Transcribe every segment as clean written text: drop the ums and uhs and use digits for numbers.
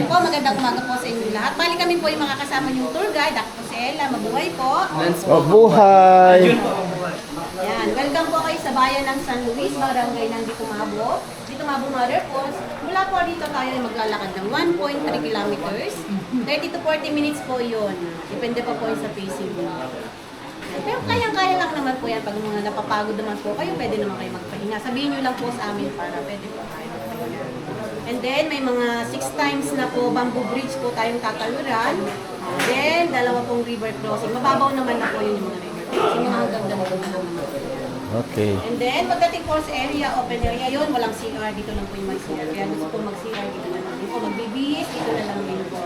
po, magandang umaga po sa inyo lahat. Bali kami po yung makakasama yung tour guide. Ako po si Ella, mabuhay po. Mabuhay! Yan, welcome po kayo sa bayan ng San Luis, barangay ng Ditumabo. Ditumabo Mother Falls. Mula po dito tayo ay maglalakad ng 1.3 kilometers. 30 to 40 minutes po yun. Depende pa po yun sa pacing mo. Pero kayang-kaya lang naman po yan. Pag mga napapagod naman po kayo, pwede naman kayo magpahinga. Sabihin nyo lang po sa amin para pwede po tayo magpahinga. And then, may mga 6 times na po bamboo bridge po tayong tataluran. Then, 2 pong river crossing. Mababaw naman na po yung mga river crossing. Yung hanggang ganito na naman po. Okay. And then, pagdating po sa area, open area yun, walang CR. Dito lang po yung mag-CR. Kaya gusto po mag-CR, dito na lang. Dito magbibihis, dito na lang din po.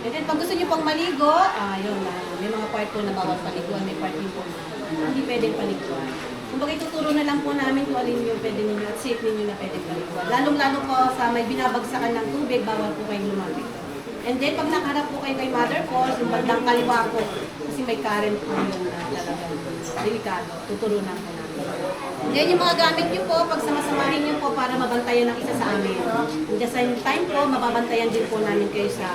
And then, pag gusto nyo pong maligo, yun, may mga part po na bawal paliguan, may part din po na hindi pwedeng paliguan. Kumbaga, ituturo na lang po namin kung alin yung pwede ninyo at safe ninyo na pwedeng paliguan. Lalong-lalo po sa may binabagsakan ng tubig, bawal po kayong lumapit. And then, pag nakaharap po kayo kay Mother Falls, yung bandang kaliwa po, kasi may current po yun na talagang delikado, tuturunan po namin. Then, yung mga gamit nyo po, pag samasamahin nyo po para mabantayan ng isa sa amin. And the same time po, mababantayan din po namin kayo sa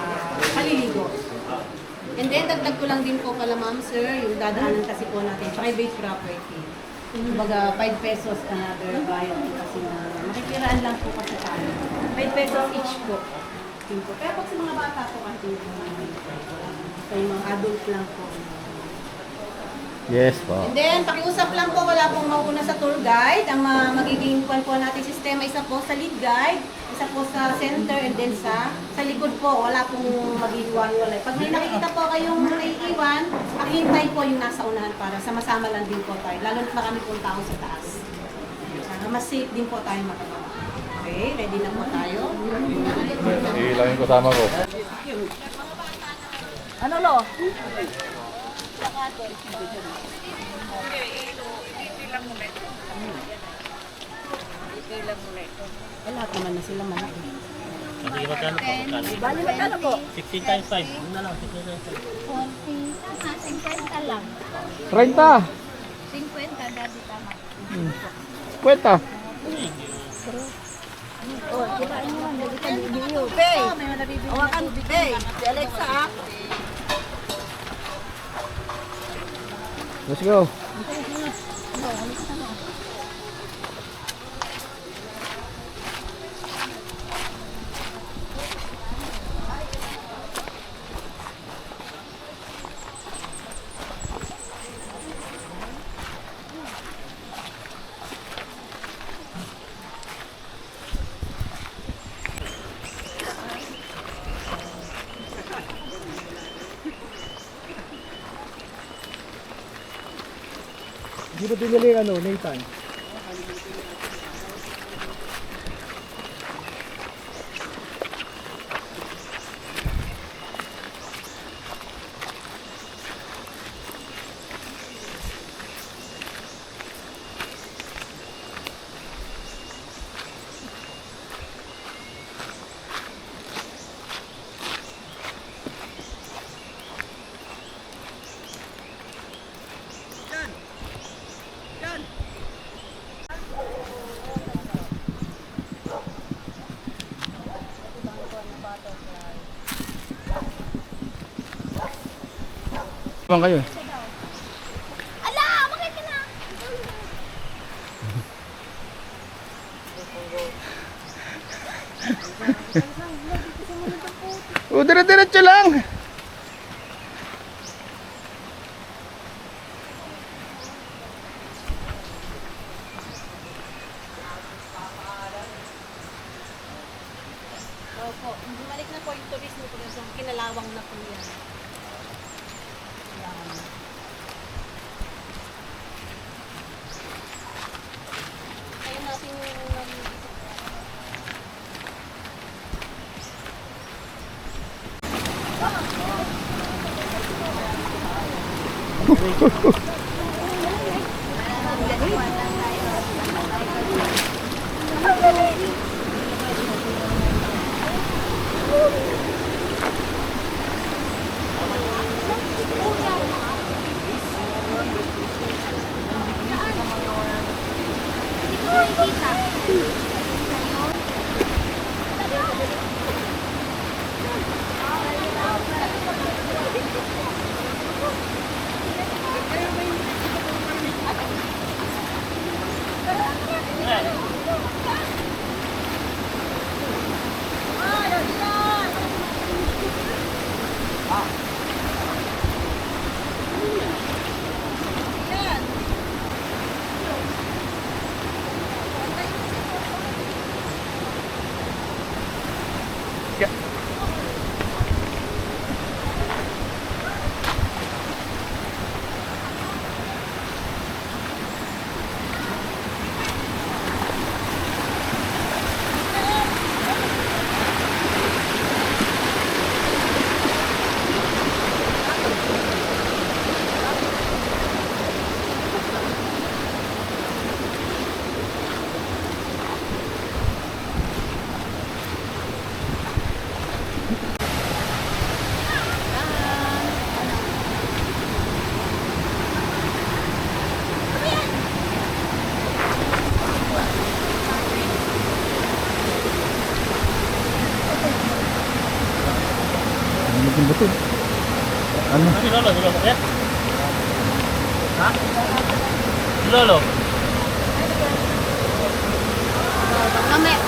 paliligo. And then, dagdag ko lang din po pala, ma'am, sir, yung dadaanan kasi po natin, private property. Kumbaga, 5 pesos another bayad kasi na makikiraan lang po kasi tayo. 5 pesos each po. Pero pag sa mga bata po kasi yung mga adult lang po. Yes po. And then, pakiusap lang po, wala pong mauna sa tour guide. Ang magiging kuwan po natin sistema, isa po sa lead guide, isa po sa center, and then sa likod po, wala pong mag-iwan-walay. Pag may nakikita po kayong naiiwan, pakihintay po yung nasa unahan para sama-sama lang din po tayo. Lalo na marami pong tao sa taas. Mas safe din po tayo makagawa. Okay, ready na po tayo. Ilangin ko sama ko. Ano lo? Lahat naman na sila malaki. Hindi magkano po? Bali magkano po? 16 times 5. Yun na lang, 16 times 5. 50 lang. 30! 50 dati tama. Kwenta! Oh, kita nyo lang, dali ka video. Hey! Hawakan, hey! Si Alexa ah! Let's go! Di ba dinali Nathan? Bang kayo? Ala, bakit ka na? O, dire-diretso lang! Opo, bumalik na po yung turismo po yung kinalawang na po yan. Yan. Kaya natin Kita. Ano naging bato? Ano? Si Lolo, si Lolo. Eh? Ha? Si Lolo. Mamaya.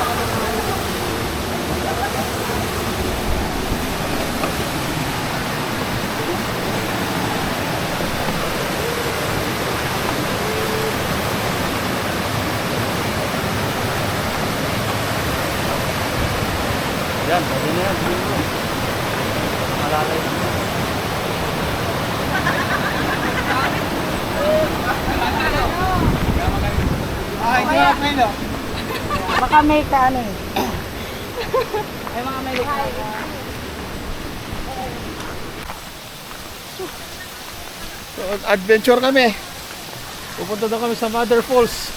Yan, pwede na yan. Malalay. Baka may ka ano eh. May mga may lupa. So, adventure kami. Pupunta daw kami sa Mother Falls.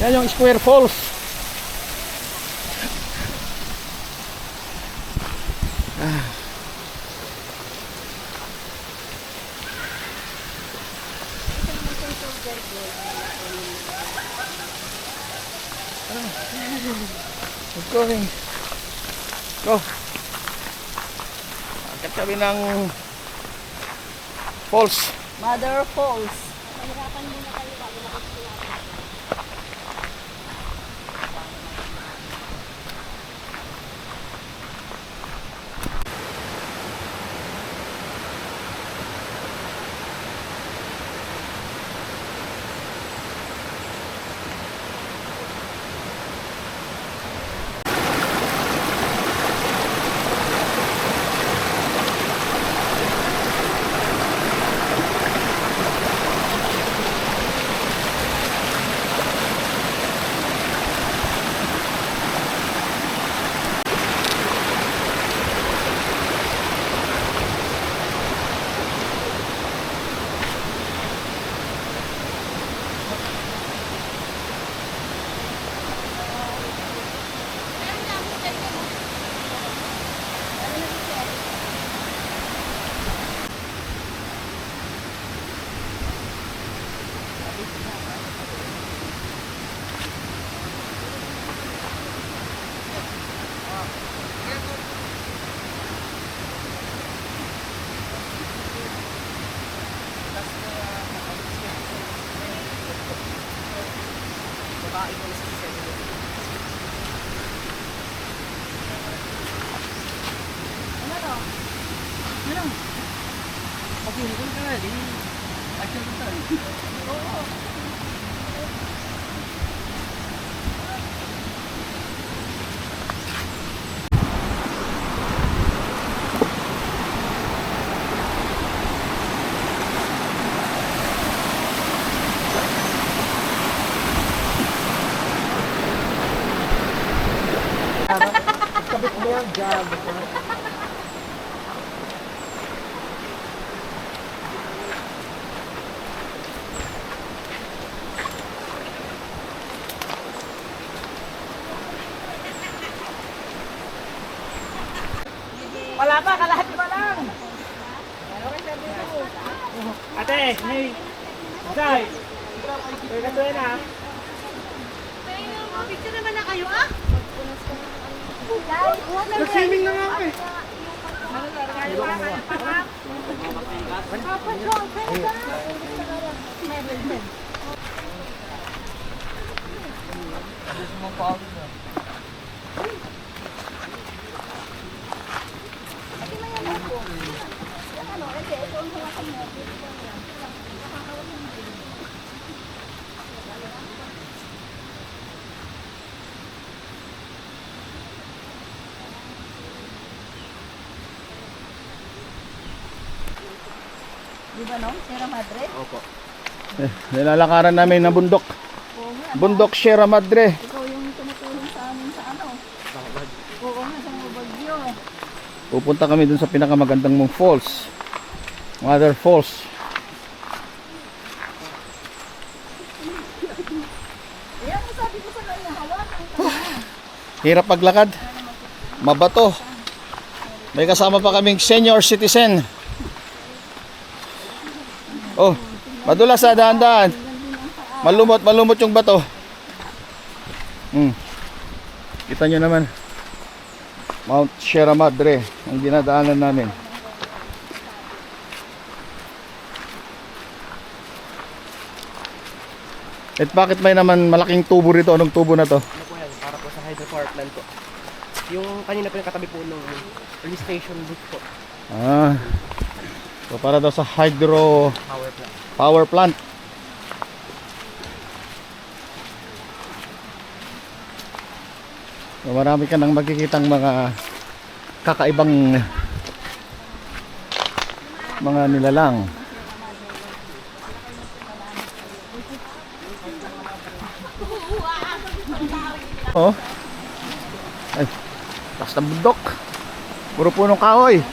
Yan yung Square Falls. Let's go. Go. Akit kami ng falls. Mother Falls. Kabit mo yan dyan. Wala pa, kalahati pa lang. Ate, hey. Zay. May katuloy na. Picture naman na kayo, ah? Nag-swimming na nga ako eh. Di ba no? Sierra Madre? Opo. Nilalakaran namin ng bundok. Oo nga. Bundok Sierra Madre. Ikaw yung tumutulong sa amin sa ano. Oo nga, sa mga bagyo. Pupunta kami dun sa pinakamagandang mong falls. Mother Falls. Ayan, sabi ko sa kanya, hawakan ka na. Hirap paglakad. Mabato. May kasama pa kaming senior citizen. Oh, madulas sa daan-daan. Malumot yung bato. Kita nyo naman. Mount Sierra Madre ang dinadaanan namin. At bakit may naman malaking tubo rito? Anong tubo na to? Ano po yan? Para po sa hydropower plant po. Yung kanina po yung katabi po ng police station booth po. Ah. So para daw sa hydro Power plant. power plant. So marami ka nang makikitang mga kakaibang mga nilalang. Oh. Ay, taas ng bundok. Puro punong kahoy.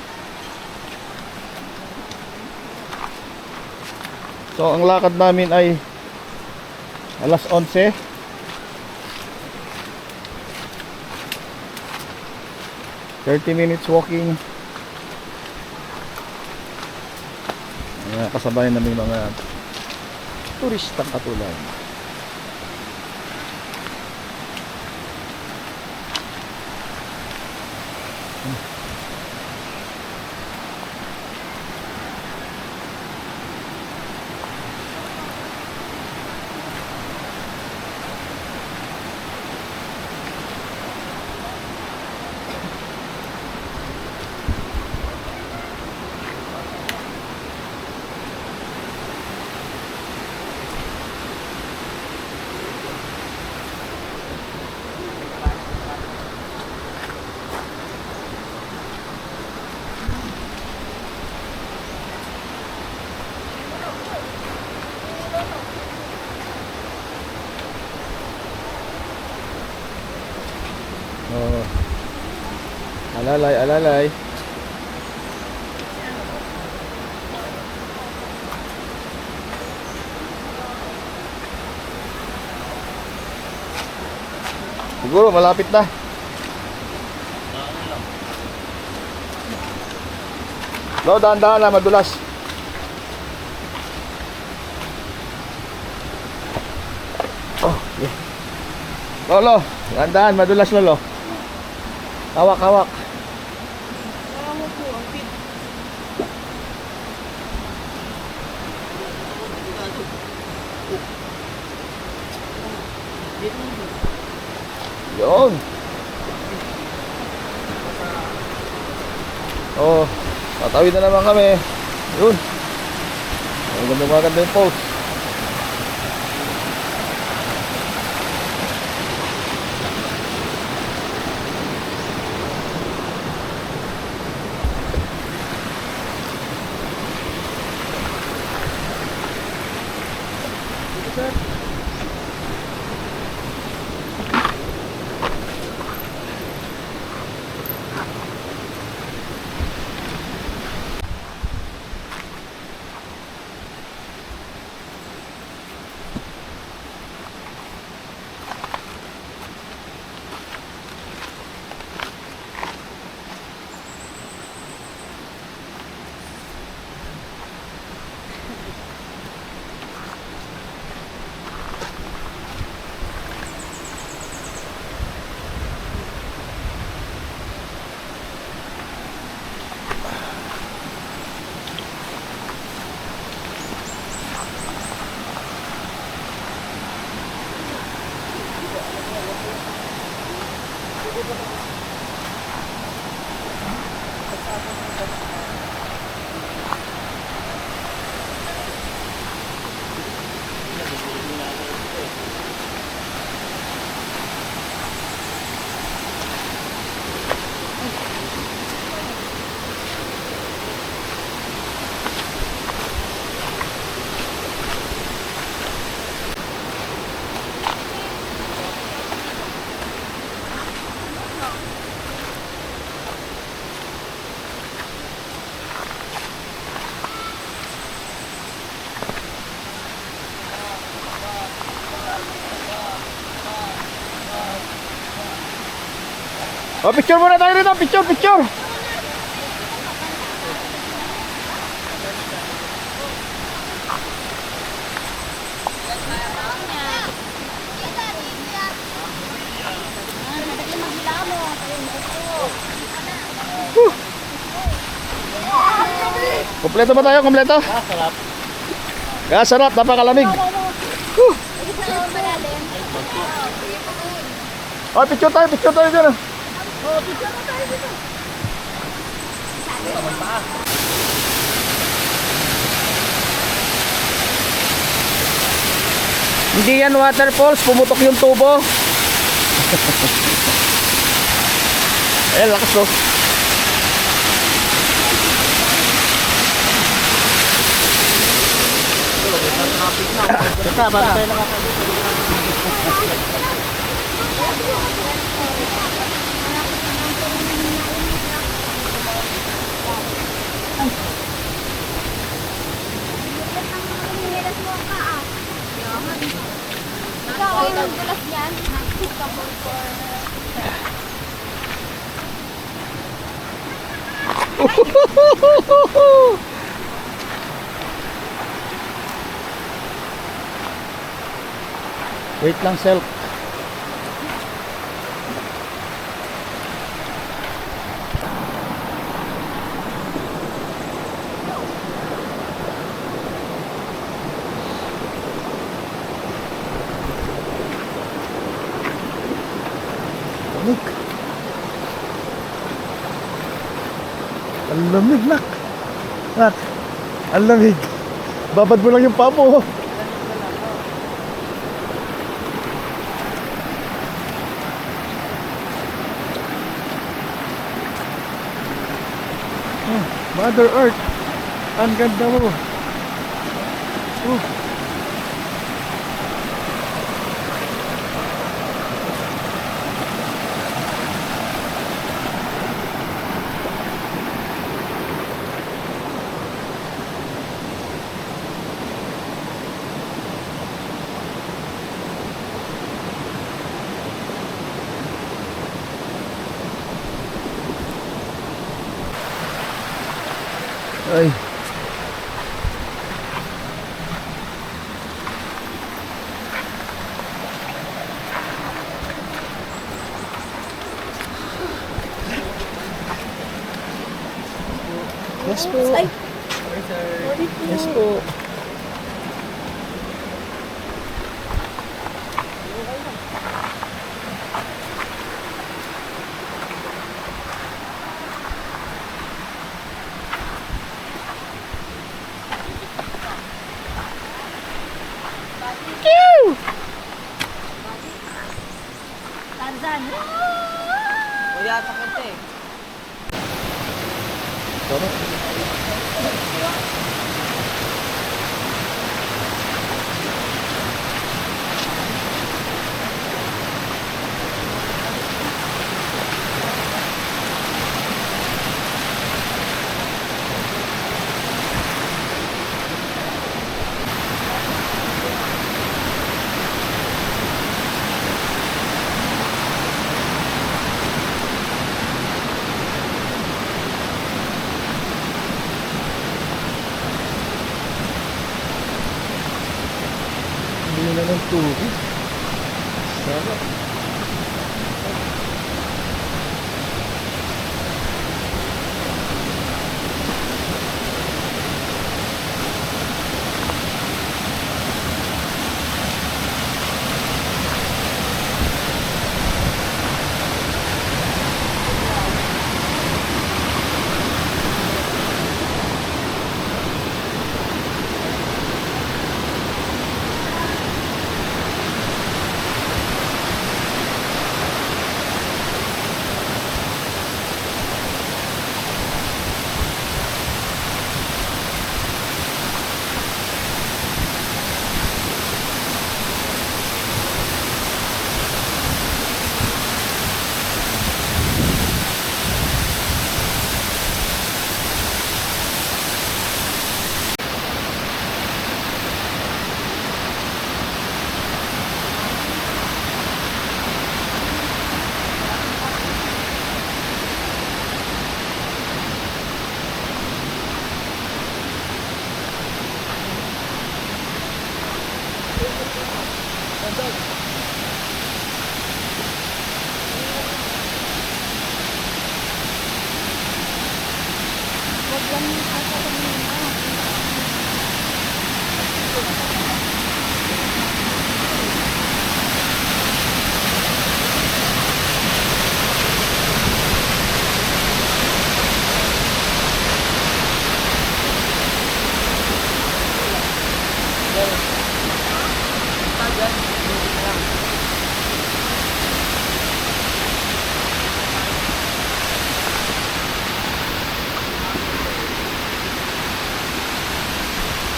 So ang lakad namin ay alas 11. "30 minutes walking." Kasabay namin mga turistang katulad. Oh. Alalay, alalay. Siguro malapit na. Lo, dahan-dahan na, madulas. Oh, yeah. Lolo, dahan-dahan, madulas lolo. Hawak, hawak. Yun. Oh, tatawid na naman kami. Yun. Ang ganda-ganda yung falls. Oh, picture muna tayo rito. Picture, picture. Kompleto ba tayo? Kompleto? Sarap. Kaya sarap, napakalamig. Oh, picture tayo dyan. ah. Hindi yan waterfalls, pumutok yung tubo. Ayan, lakas to. Ikaw ay nagdulas yan. Wait lang, self. Lamig. Ang lamig, nak. Nak. Ang lamig. Babad mo lang yung paa mo. Mother Earth, ang ganda mo. Ay. Yes po. Yes po. Tarzan. Wala sa kante. Hindi na ng tubig. Sarap.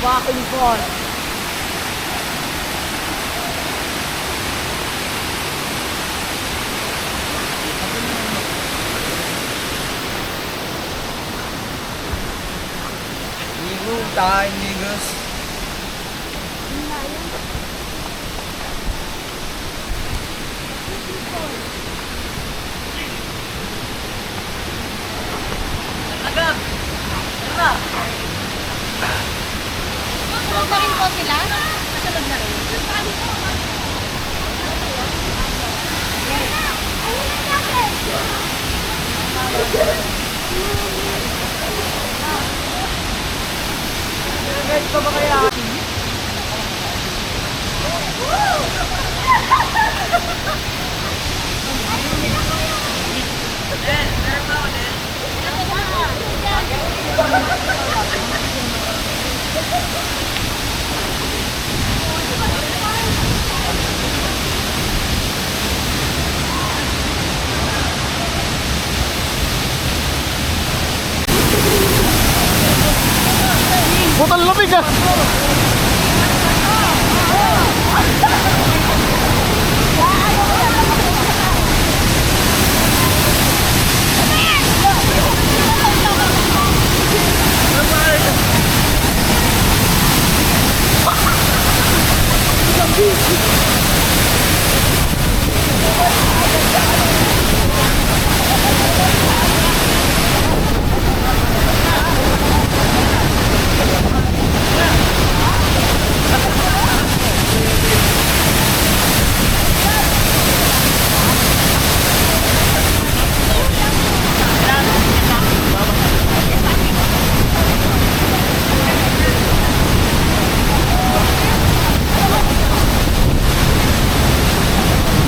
Walking phone. Ligo tayo, Ligos. Sunod na rin po sila? Sunod na rin. Guys, pa ba kaya? Butang lamig ah!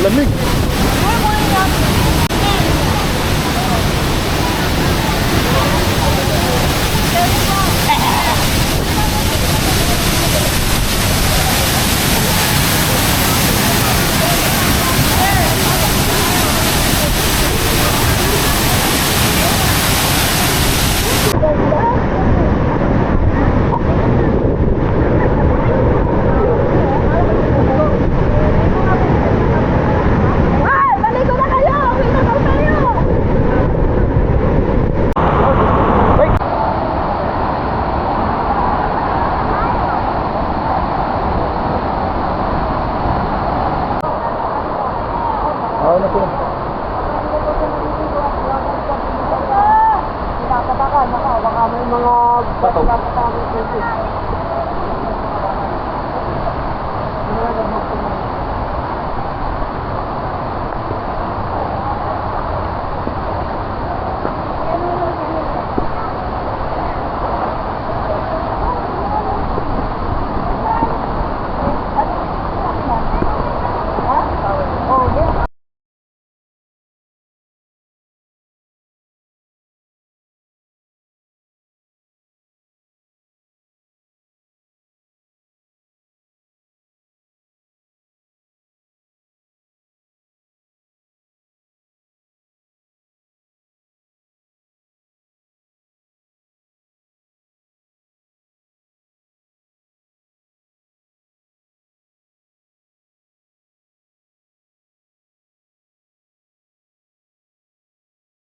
Lamig. Oo na sila. Pinapatakan, baka may mga bato.